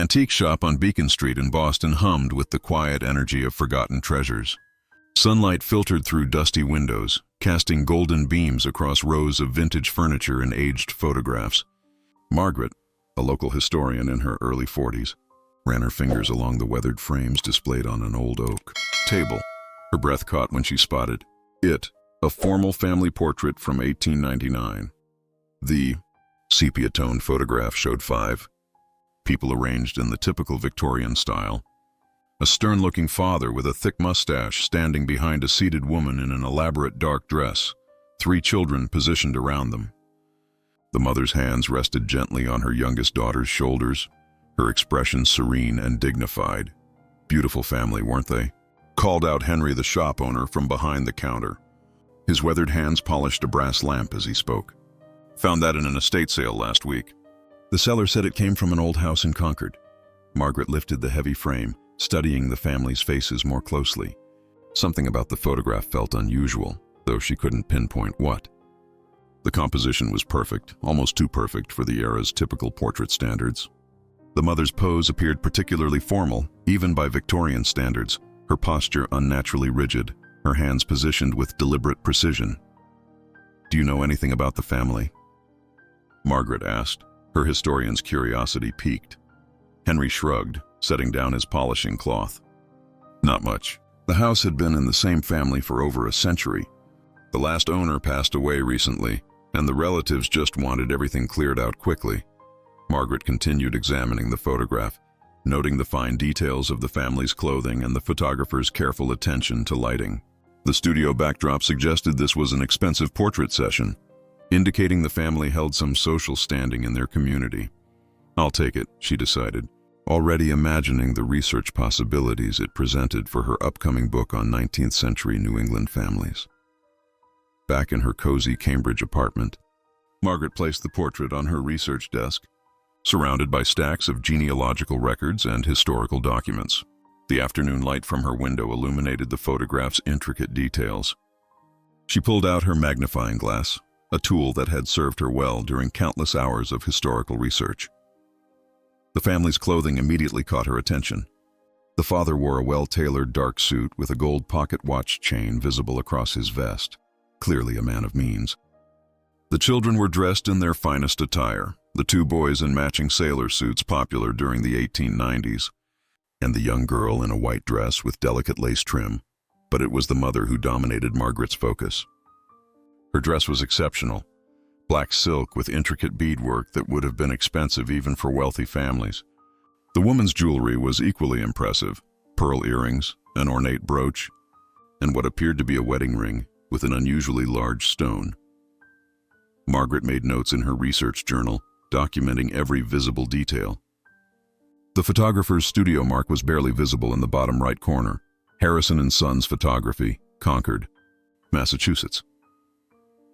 antique shop on Beacon Street in Boston hummed with the quiet energy of forgotten treasures. Sunlight filtered through dusty windows, casting golden beams across rows of vintage furniture and aged photographs. Margaret, a local historian in her early 40s, ran her fingers along the weathered frames displayed on an old oak table. Her breath caught when she spotted it, a formal family portrait from 1899. The sepia-toned photograph showed 5 people arranged in the typical Victorian style. A stern-looking father with a thick mustache standing behind a seated woman in an elaborate dark dress, 3 children positioned around them. The mother's hands rested gently on her youngest daughter's shoulders, her expression serene and dignified. "Beautiful family, weren't they?" called out Henry, the shop owner, from behind the counter. His weathered hands polished a brass lamp as he spoke. "Found that in an estate sale last week." The seller said it came from an old house in Concord. Margaret lifted the heavy frame, studying the family's faces more closely. Something about the photograph felt unusual, though she couldn't pinpoint what. The composition was perfect, almost too perfect for the era's typical portrait standards. The mother's pose appeared particularly formal, even by Victorian standards, her posture unnaturally rigid, her hands positioned with deliberate precision. "Do you know anything about the family?" Margaret asked. Her historian's curiosity piqued. Henry shrugged, setting down his polishing cloth. "Not much. The house had been in the same family for over a century. The last owner passed away recently, and the relatives just wanted everything cleared out quickly." Margaret continued examining the photograph, noting the fine details of the family's clothing and the photographer's careful attention to lighting. The studio backdrop suggested this was an expensive portrait session, indicating the family held some social standing in their community. "I'll take it," she decided, already imagining the research possibilities it presented for her upcoming book on 19th century New England families. Back in her cozy Cambridge apartment, Margaret placed the portrait on her research desk, surrounded by stacks of genealogical records and historical documents. The afternoon light from her window illuminated the photograph's intricate details. She pulled out her magnifying glass, a tool that had served her well during countless hours of historical research. The family's clothing immediately caught her attention. The father wore a well-tailored dark suit with a gold pocket watch chain visible across his vest, clearly a man of means. The children were dressed in their finest attire, the 2 boys in matching sailor suits popular during the 1890s, and the young girl in a white dress with delicate lace trim, but it was the mother who dominated Margaret's focus. Her dress was exceptional, black silk with intricate beadwork that would have been expensive even for wealthy families. The woman's jewelry was equally impressive, pearl earrings, an ornate brooch, and what appeared to be a wedding ring with an unusually large stone. Margaret made notes in her research journal, documenting every visible detail. The photographer's studio mark was barely visible in the bottom right corner. Harrison & Sons Photography, Concord, Massachusetts.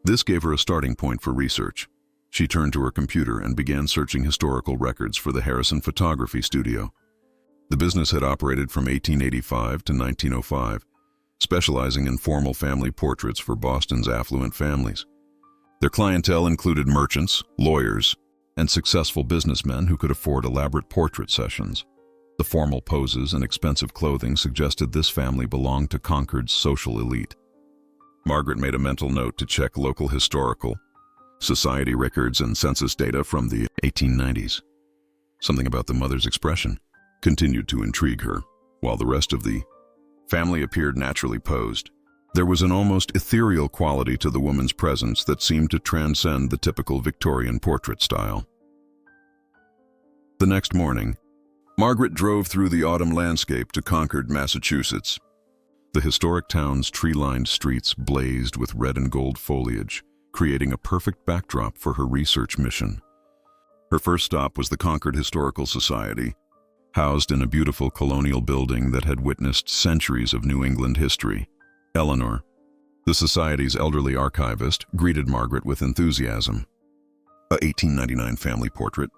This gave her a starting point for research. She turned to her computer and began searching historical records for the Harrison Photography Studio. The business had operated from 1885 to 1905, specializing in formal family portraits for Boston's affluent families. Their clientele included merchants, lawyers, and successful businessmen who could afford elaborate portrait sessions. The formal poses and expensive clothing suggested this family belonged to Concord's social elite. Margaret made a mental note to check local historical society records and census data from the 1890s. Something about the mother's expression continued to intrigue her, while the rest of the family appeared naturally posed. There was an almost ethereal quality to the woman's presence that seemed to transcend the typical Victorian portrait style. The next morning, Margaret drove through the autumn landscape to Concord, Massachusetts. The historic town's tree-lined streets blazed with red and gold foliage, creating a perfect backdrop for her research mission. Her first stop was the Concord Historical Society, housed in a beautiful colonial building that had witnessed centuries of New England history. Eleanor, the society's elderly archivist, greeted Margaret with enthusiasm. "A 1899 family portrait?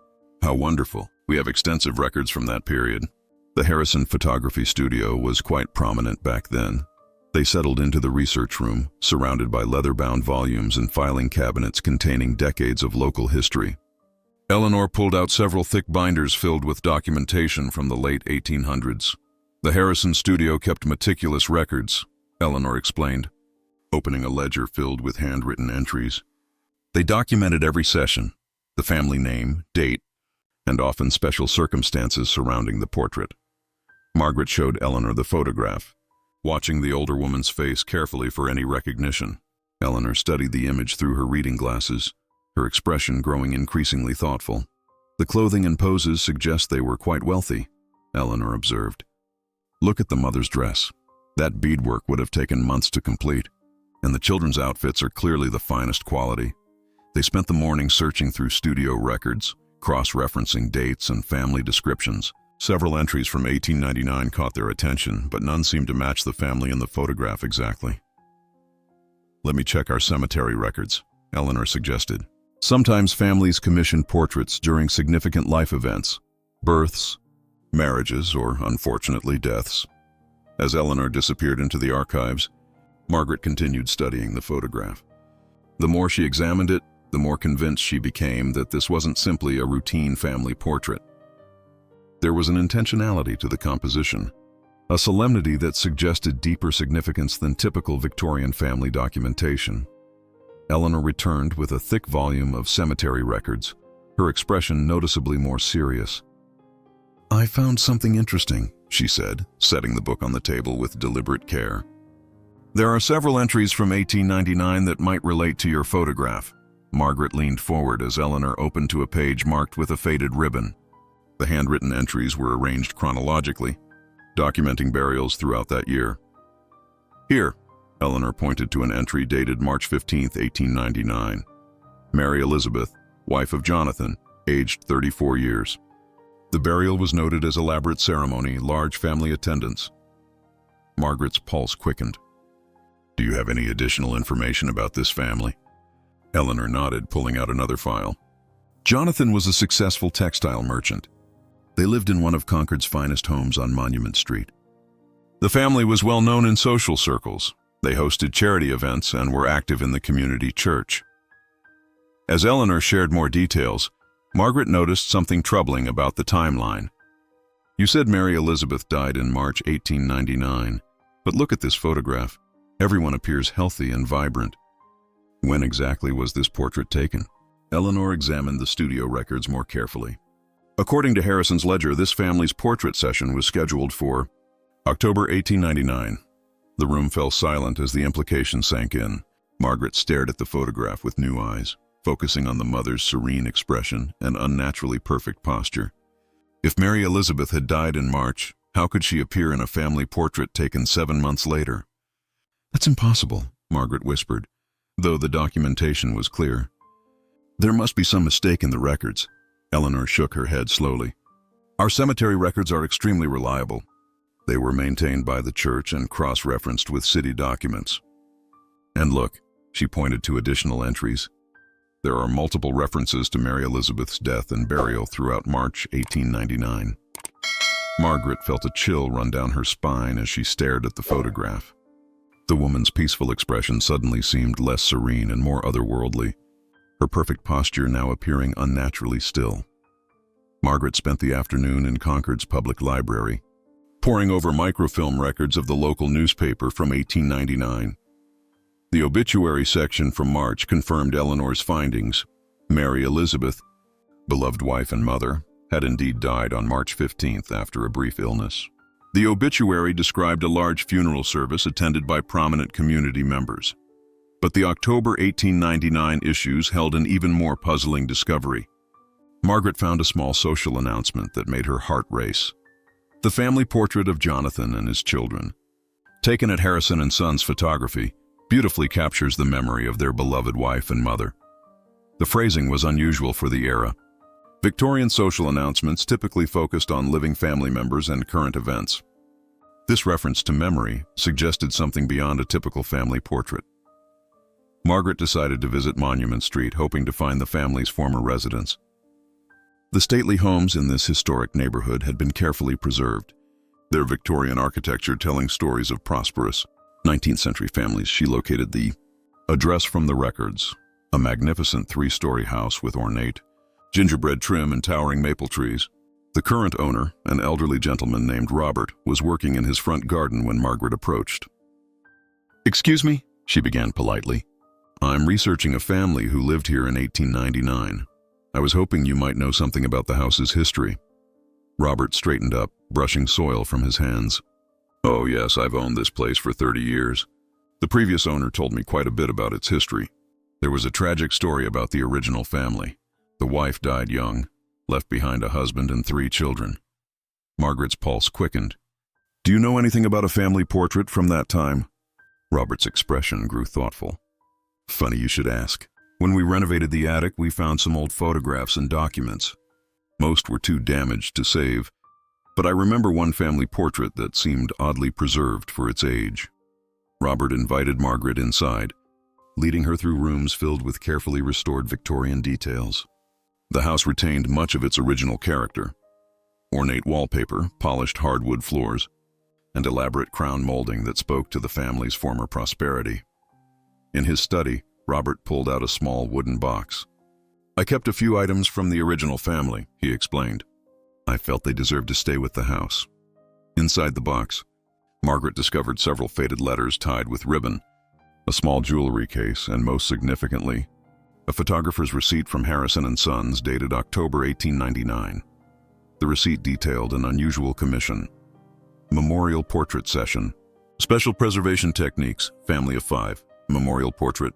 How wonderful. We have extensive records from that period." The Harrison Photography Studio was quite prominent back then. They settled into the research room, surrounded by leather-bound volumes and filing cabinets containing decades of local history. Eleanor pulled out several thick binders filled with documentation from the late 1800s. The Harrison studio kept meticulous records, Eleanor explained, opening a ledger filled with handwritten entries. They documented every session, the family name, date, and often special circumstances surrounding the portrait. Margaret showed Eleanor the photograph, watching the older woman's face carefully for any recognition. Eleanor studied the image through her reading glasses, her expression growing increasingly thoughtful. The clothing and poses suggest they were quite wealthy, Eleanor observed. Look at the mother's dress. That beadwork would have taken months to complete, and the children's outfits are clearly the finest quality. They spent the morning searching through studio records, cross-referencing dates and family descriptions. Several entries from 1899 caught their attention, but none seemed to match the family in the photograph exactly. Let me check our cemetery records, Eleanor suggested. Sometimes families commission portraits during significant life events, births, marriages, or, unfortunately, deaths. As Eleanor disappeared into the archives, Margaret continued studying the photograph. The more she examined it, the more convinced she became that this wasn't simply a routine family portrait. There was an intentionality to the composition, a solemnity that suggested deeper significance than typical Victorian family documentation. Eleanor returned with a thick volume of cemetery records, her expression noticeably more serious. "I found something interesting," she said, setting the book on the table with deliberate care. "There are several entries from 1899 that might relate to your photograph." Margaret leaned forward as Eleanor opened to a page marked with a faded ribbon. The handwritten entries were arranged chronologically, documenting burials throughout that year. "Here," Eleanor pointed to an entry dated March 15, 1899. "Mary Elizabeth, wife of Jonathan, aged 34 years. The burial was noted as elaborate ceremony, large family attendance." Margaret's pulse quickened. "Do you have any additional information about this family?" Eleanor nodded, pulling out another file. "Jonathan was a successful textile merchant. They lived in one of Concord's finest homes on Monument Street. The family was well known in social circles. They hosted charity events and were active in the community church." As Eleanor shared more details, Margaret noticed something troubling about the timeline. "You said Mary Elizabeth died in March 1899, but look at this photograph. Everyone appears healthy and vibrant. When exactly was this portrait taken?" Eleanor examined the studio records more carefully. According to Harrison's ledger, this family's portrait session was scheduled for October 1899. The room fell silent as the implication sank in. Margaret stared at the photograph with new eyes, focusing on the mother's serene expression and unnaturally perfect posture. If Mary Elizabeth had died in March, how could she appear in a family portrait taken 7 months later? "That's impossible," Margaret whispered, though the documentation was clear. "There must be some mistake in the records." Eleanor shook her head slowly. "Our cemetery records are extremely reliable. They were maintained by the church and cross-referenced with city documents. And look," she pointed to additional entries. "There are multiple references to Mary Elizabeth's death and burial throughout March 1899. Margaret felt a chill run down her spine as she stared at the photograph. The woman's peaceful expression suddenly seemed less serene and more otherworldly, her perfect posture now appearing unnaturally still. Margaret spent the afternoon in Concord's public library, poring over microfilm records of the local newspaper from 1899. The obituary section from March confirmed Eleanor's findings. Mary Elizabeth, beloved wife and mother, had indeed died on March 15th after a brief illness. The obituary described a large funeral service attended by prominent community members. But the October 1899 issues held an even more puzzling discovery. Margaret found a small social announcement that made her heart race. The family portrait of Jonathan and his children, taken at Harrison and Sons Photography, beautifully captures the memory of their beloved wife and mother. The phrasing was unusual for the era. Victorian social announcements typically focused on living family members and current events. This reference to memory suggested something beyond a typical family portrait. Margaret decided to visit Monument Street, hoping to find the family's former residence. The stately homes in this historic neighborhood had been carefully preserved, their Victorian architecture telling stories of prosperous 19th century families. She located the address from the records, a magnificent 3-story house with ornate, gingerbread trim and towering maple trees. The current owner, an elderly gentleman named Robert, was working in his front garden when Margaret approached. "Excuse me," she began politely. "I'm researching a family who lived here in 1899. I was hoping you might know something about the house's history." Robert straightened up, brushing soil from his hands. "Oh yes, I've owned this place for 30 years. The previous owner told me quite a bit about its history. There was a tragic story about the original family. The wife died young, left behind a husband and 3 children." Margaret's pulse quickened. "Do you know anything about a family portrait from that time?" Robert's expression grew thoughtful. "Funny you should ask. When we renovated the attic, we found some old photographs and documents. Most were too damaged to save, but I remember one family portrait that seemed oddly preserved for its age." Robert invited Margaret inside, leading her through rooms filled with carefully restored Victorian details. The house retained much of its original character: ornate wallpaper, polished hardwood floors, and elaborate crown molding that spoke to the family's former prosperity. In his study, Robert pulled out a small wooden box. "I kept a few items from the original family," he explained. "I felt they deserved to stay with the house." Inside the box, Margaret discovered several faded letters tied with ribbon, a small jewelry case, and most significantly, a photographer's receipt from Harrison & Sons dated October 1899. The receipt detailed an unusual commission: memorial portrait session, special preservation techniques, family of 5, memorial portrait.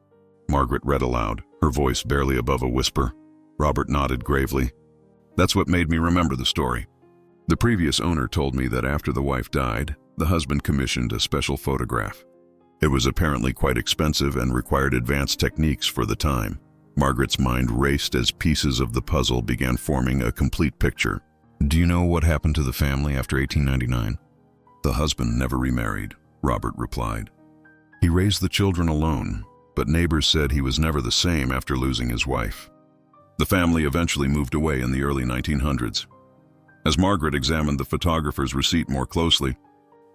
Margaret read aloud, her voice barely above a whisper. Robert nodded gravely. "That's what made me remember the story. The previous owner told me that after the wife died, the husband commissioned a special photograph. It was apparently quite expensive and required advanced techniques for the time." Margaret's mind raced as pieces of the puzzle began forming a complete picture. "Do you know what happened to the family after 1899? "The husband never remarried," Robert replied. "He raised the children alone, but neighbors said he was never the same after losing his wife. The family eventually moved away in the early 1900s. As Margaret examined the photographer's receipt more closely,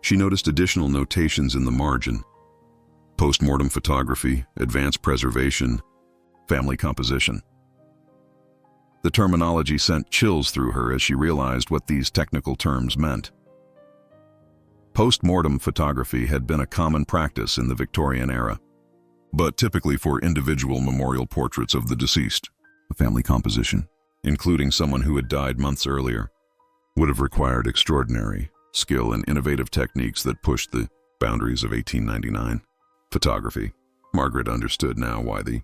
she noticed additional notations in the margin: post-mortem photography, advanced preservation, family composition. The terminology sent chills through her as she realized what these technical terms meant. Post-mortem photography had been a common practice in the Victorian era, but typically for individual memorial portraits of the deceased. A family composition, including someone who had died months earlier, would have required extraordinary skill and innovative techniques that pushed the boundaries of 1899 photography. Margaret understood now why the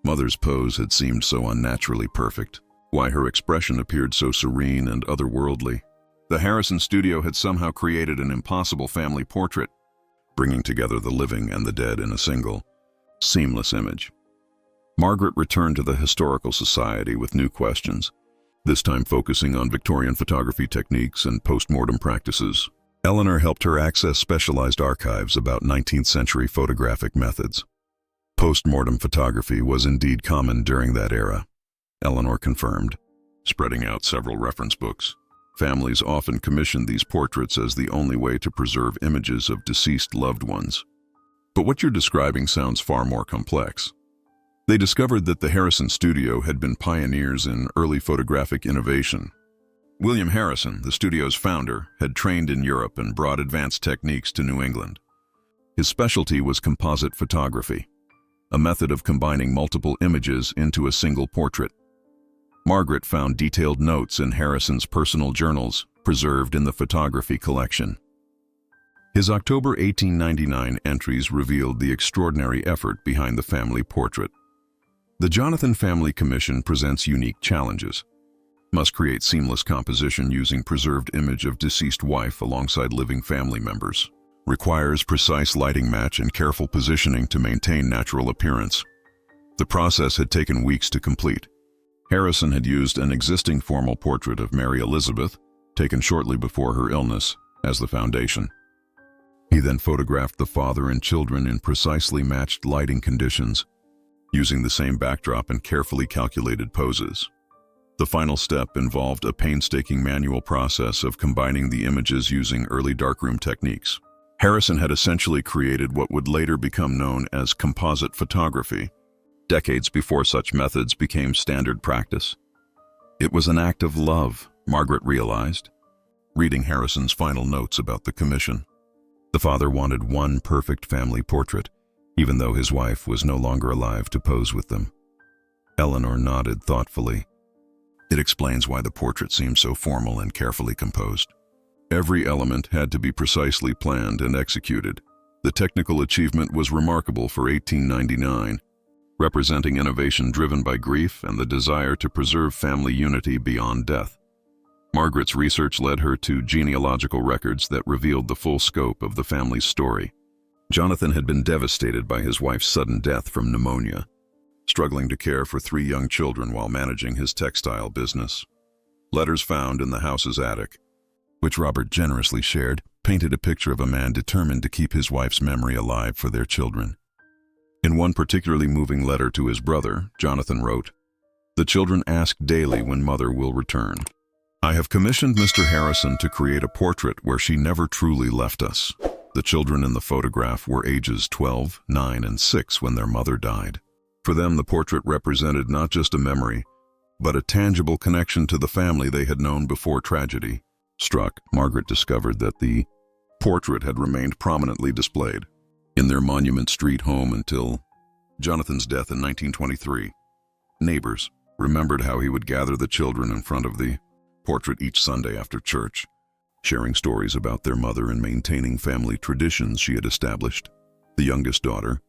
mother's pose had seemed so unnaturally perfect, why her expression appeared so serene and otherworldly. The Harrison studio had somehow created an impossible family portrait, bringing together the living and the dead in a single, seamless image. Margaret returned to the Historical Society with new questions, this time focusing on Victorian photography techniques and post-mortem practices. Eleanor helped her access specialized archives about 19th century photographic methods. Post-mortem photography was indeed common during that era, Eleanor confirmed, spreading out several reference books. Families often commissioned these portraits as the only way to preserve images of deceased loved ones. But what you're describing sounds far more complex. They discovered that the Harrison studio had been pioneers in early photographic innovation. William Harrison, the studio's founder, had trained in Europe and brought advanced techniques to New England. His specialty was composite photography, a method of combining multiple images into a single portrait. Margaret found detailed notes in Harrison's personal journals preserved in the photography collection. His October 1899 entries revealed the extraordinary effort behind the family portrait. The Jonathan Family Commission presents unique challenges. Must create seamless composition using preserved image of deceased wife alongside living family members. Requires precise lighting match and careful positioning to maintain natural appearance. The process had taken weeks to complete. Harrison had used an existing formal portrait of Mary Elizabeth, taken shortly before her illness, as the foundation. He then photographed the father and children in precisely matched lighting conditions, using the same backdrop and carefully calculated poses. The final step involved a painstaking manual process of combining the images using early darkroom techniques. Harrison had essentially created what would later become known as composite photography, decades before such methods became standard practice. It was an act of love, Margaret realized, reading Harrison's final notes about the commission. The father wanted one perfect family portrait, even though his wife was no longer alive to pose with them. Eleanor nodded thoughtfully. It explains why the portrait seemed so formal and carefully composed. Every element had to be precisely planned and executed. The technical achievement was remarkable for 1899, representing innovation driven by grief and the desire to preserve family unity beyond death. Margaret's research led her to genealogical records that revealed the full scope of the family's story. Jonathan had been devastated by his wife's sudden death from pneumonia, struggling to care for 3 young children while managing his textile business. Letters found in the house's attic, which Robert generously shared, painted a picture of a man determined to keep his wife's memory alive for their children. In one particularly moving letter to his brother, Jonathan wrote, "The children ask daily when mother will return. I have commissioned Mr. Harrison to create a portrait where she never truly left us. The children in the photograph were ages 12, 9, and 6 when their mother died. For them, the portrait represented not just a memory, but a tangible connection to the family they had known before tragedy." Struck, Margaret discovered that the portrait had remained prominently displayed in their Monument Street home until Jonathan's death in 1923. Neighbors remembered how he would gather the children in front of the portrait each Sunday after church, sharing stories about their mother and maintaining family traditions she had established. The youngest daughter,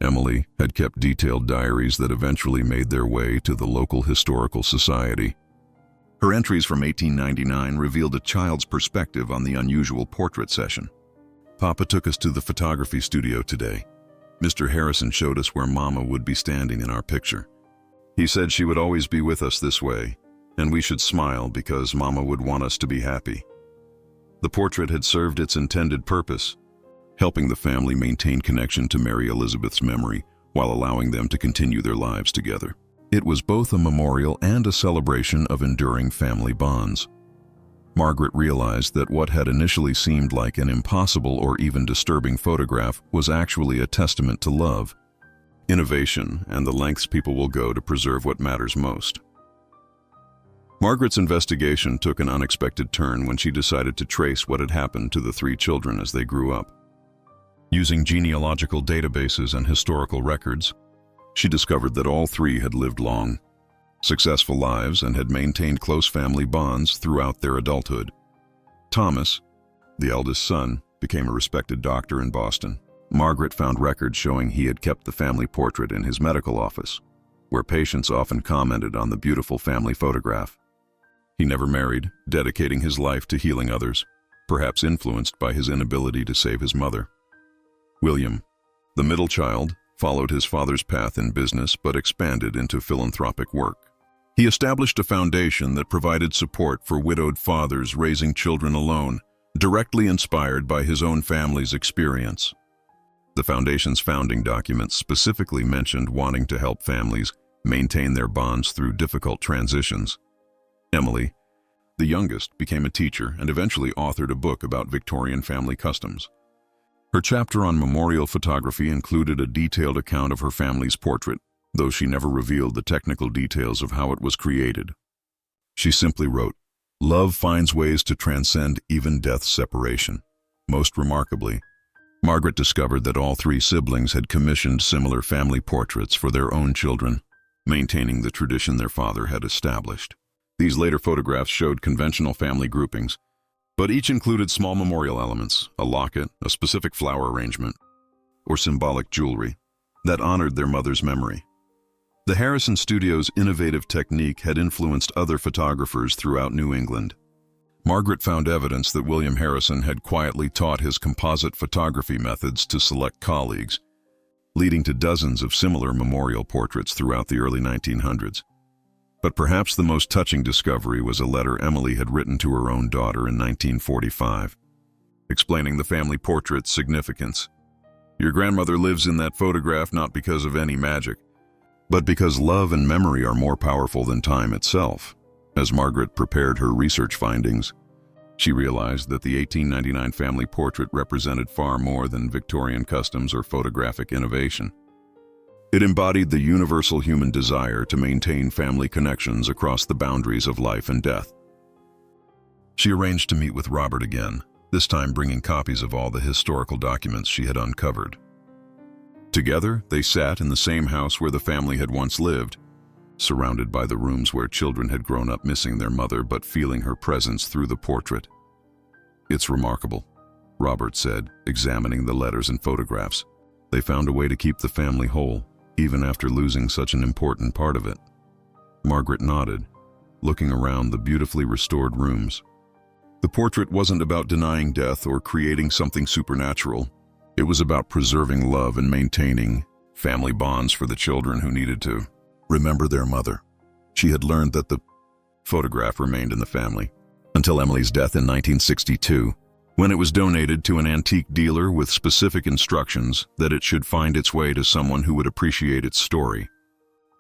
Emily, had kept detailed diaries that eventually made their way to the local historical society. Her entries from 1899 revealed a child's perspective on the unusual portrait session. "Papa took us to the photography studio today. Mr. Harrison showed us where Mama would be standing in our picture. He said she would always be with us this way, and we should smile because Mama would want us to be happy." The portrait had served its intended purpose, helping the family maintain connection to Mary Elizabeth's memory while allowing them to continue their lives together. It was both a memorial and a celebration of enduring family bonds. Margaret realized that what had initially seemed like an impossible or even disturbing photograph was actually a testament to love, innovation, and the lengths people will go to preserve what matters most. Margaret's investigation took an unexpected turn when she decided to trace what had happened to the 3 children as they grew up. Using genealogical databases and historical records, she discovered that all 3 had lived long, successful lives and had maintained close family bonds throughout their adulthood. Thomas, the eldest son, became a respected doctor in Boston. Margaret found records showing he had kept the family portrait in his medical office, where patients often commented on the beautiful family photograph. He never married, dedicating his life to healing others, perhaps influenced by his inability to save his mother. William, the middle child, followed his father's path in business but expanded into philanthropic work. He established a foundation that provided support for widowed fathers raising children alone, directly inspired by his own family's experience. The foundation's founding documents specifically mentioned wanting to help families maintain their bonds through difficult transitions. Emily, the youngest, became a teacher and eventually authored a book about Victorian family customs. Her chapter on memorial photography included a detailed account of her family's portrait, though she never revealed the technical details of how it was created. She simply wrote, "Love finds ways to transcend even death's separation." Most remarkably, Margaret discovered that all 3 siblings had commissioned similar family portraits for their own children, maintaining the tradition their father had established. These later photographs showed conventional family groupings, but each included small memorial elements, a locket, a specific flower arrangement, or symbolic jewelry that honored their mother's memory. The Harrison Studio's innovative technique had influenced other photographers throughout New England. Margaret found evidence that William Harrison had quietly taught his composite photography methods to select colleagues, leading to dozens of similar memorial portraits throughout the early 1900s. But perhaps the most touching discovery was a letter Emily had written to her own daughter in 1945, explaining the family portrait's significance. "Your grandmother lives in that photograph not because of any magic, but because love and memory are more powerful than time itself." As Margaret prepared her research findings, she realized that the 1899 family portrait represented far more than Victorian customs or photographic innovation. It embodied the universal human desire to maintain family connections across the boundaries of life and death. She arranged to meet with Robert again, this time bringing copies of all the historical documents she had uncovered. Together, they sat in the same house where the family had once lived, surrounded by the rooms where children had grown up missing their mother but feeling her presence through the portrait. "It's remarkable," Robert said, examining the letters and photographs. "They found a way to keep the family whole, even after losing such an important part of it." Margaret nodded, looking around the beautifully restored rooms. The portrait wasn't about denying death or creating something supernatural. It was about preserving love and maintaining family bonds for the children who needed to remember their mother. She had learned that the photograph remained in the family until Emily's death in 1962, when it was donated to an antique dealer with specific instructions that it should find its way to someone who would appreciate its story.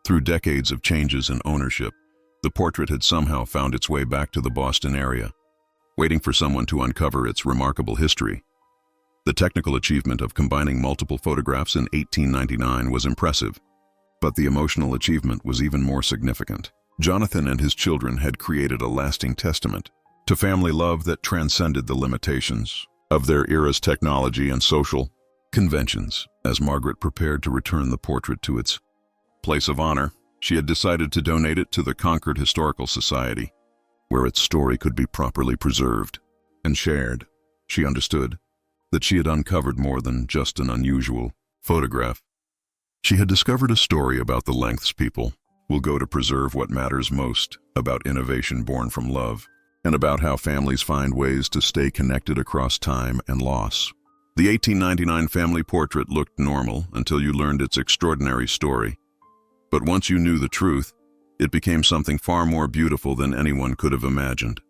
Through decades of changes in ownership, the portrait had somehow found its way back to the Boston area, waiting for someone to uncover its remarkable history. The technical achievement of combining multiple photographs in 1899 was impressive, but the emotional achievement was even more significant. Jonathan and his children had created a lasting testament to family love that transcended the limitations of their era's technology and social conventions. As Margaret prepared to return the portrait to its place of honor, she had decided to donate it to the Concord Historical Society, where its story could be properly preserved and shared. She understood that she had uncovered more than just an unusual photograph. She had discovered a story about the lengths people will go to preserve what matters most, about innovation born from love, and about how families find ways to stay connected across time and loss. The 1899 family portrait looked normal until you learned its extraordinary story. But once you knew the truth, it became something far more beautiful than anyone could have imagined.